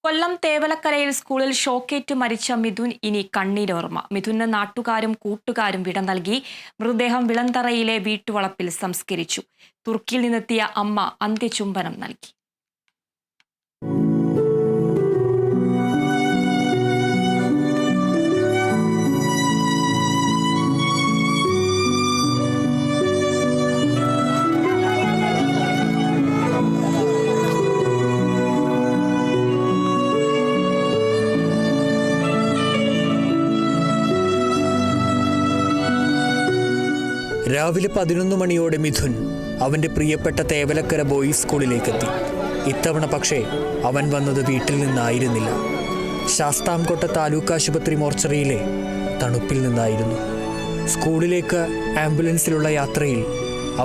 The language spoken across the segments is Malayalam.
കൊല്ലം തേവലക്കരയിൽ സ്കൂളിൽ ഷോക്കേറ്റ് മരിച്ച മിഥുൻ ഇനി കണ്ണീരോർമ്മ. മിഥുന് നാട്ടുകാരും കൂട്ടുകാരും വിട നൽകി. മൃതദേഹം വിളന്തറയിലെ വീട്ടുവളപ്പിൽ സംസ്കരിച്ചു. തുർക്കിയിൽ നിന്നെത്തിയ അമ്മ അന്ത്യചുംബനം നൽകി. രാവിലെ 11 മണിയോടെ മിഥുൻ അവൻ്റെ പ്രിയപ്പെട്ട തേവലക്കര ബോയ്സ് സ്കൂളിലേക്കെത്തി. ഇത്തവണ പക്ഷേ അവൻ വന്നത് വീട്ടിൽ നിന്നായിരുന്നില്ല. ശാസ്താംകോട്ട താലൂക്ക് ആശുപത്രി മോർച്ചറിയിലെ തണുപ്പിൽ നിന്നായിരുന്നു. സ്കൂളിലേക്ക് ആംബുലൻസിലുള്ള യാത്രയിൽ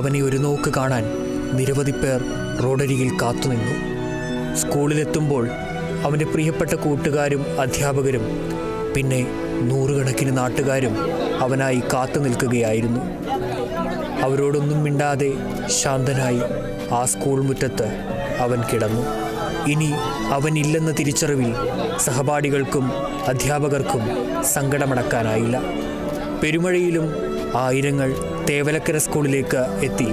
അവനെ ഒരു നോക്ക് കാണാൻ നിരവധി പേർ റോഡരികിൽ കാത്തുനിന്നു. സ്കൂളിലെത്തുമ്പോൾ അവൻ്റെ പ്രിയപ്പെട്ട കൂട്ടുകാരും അധ്യാപകരും പിന്നെ നൂറുകണക്കിന് നാട്ടുകാരും അവനായി കാത്തു നിൽക്കുകയായിരുന്നു. അവരോടൊന്നും മിണ്ടാതെ ശാന്തനായി ആ സ്കൂൾ മുറ്റത്ത് അവൻ കിടന്നു. ഇനി അവനില്ലെന്ന തിരിച്ചറിവിൽ സഹപാഠികൾക്കും അധ്യാപകർക്കും സങ്കടമടക്കാനായില്ല. പെരുമഴയിലും ആയിരങ്ങൾ തേവലക്കര സ്കൂളിലേക്ക് എത്തി.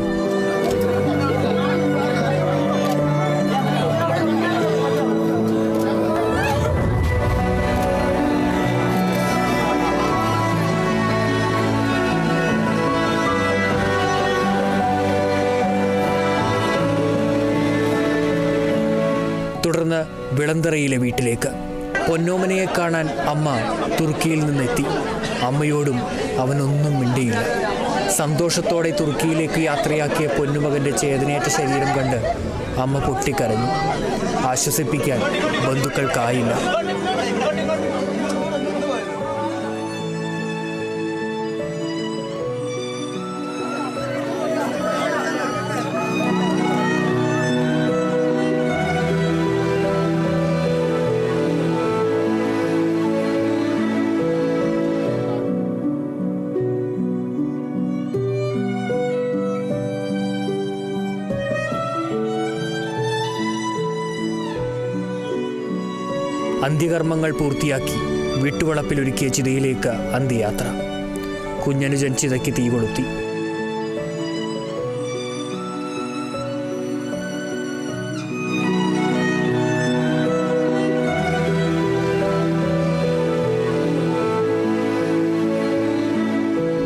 തുടർന്ന് വിളന്തറയിലെ വീട്ടിലേക്ക്. പൊന്നോമനയെ കാണാൻ അമ്മ തുർക്കിയിൽ നിന്നെത്തി. അമ്മയോടും അവനൊന്നും മിണ്ടിയില്ല. സന്തോഷത്തോടെ തുർക്കിയിലേക്ക് യാത്രയാക്കിയ പൊന്നുമകൻ്റെ ചേതനയേറ്റ ശരീരം കണ്ട് അമ്മ പൊട്ടിക്കരഞ്ഞു. ആശ്വസിപ്പിക്കാൻ ബന്ധുക്കൾക്കായില്ല. അന്ത്യകർമ്മങ്ങൾ പൂർത്തിയാക്കി വീട്ടുവളപ്പിലൊരുക്കിയ ചിതയിലേക്ക് അന്ത്യയാത്ര. കുഞ്ഞനുജൻ ചിതയ്ക്ക് തീ കൊളുത്തി.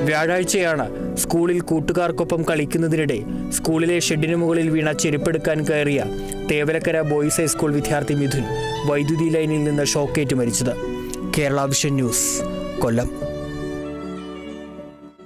വ്യാഴാഴ്ചയാണ് സ്കൂളിൽ കൂട്ടുകാർക്കൊപ്പം കളിക്കുന്നതിനിടെ സ്കൂളിലെ ഷെഡിന് മുകളിൽ വീണ ചെരുപ്പെടുക്കാൻ കയറിയ തേവലക്കര ബോയ്സ് ഹൈസ്കൂൾ വിദ്യാർത്ഥി മിഥുൻ വൈദ്യുതി ലൈനിൽ നിന്ന് ഷോക്കേറ്റ് മരിച്ചത്. കേരള വിഷൻ ന്യൂസ്, കൊല്ലം.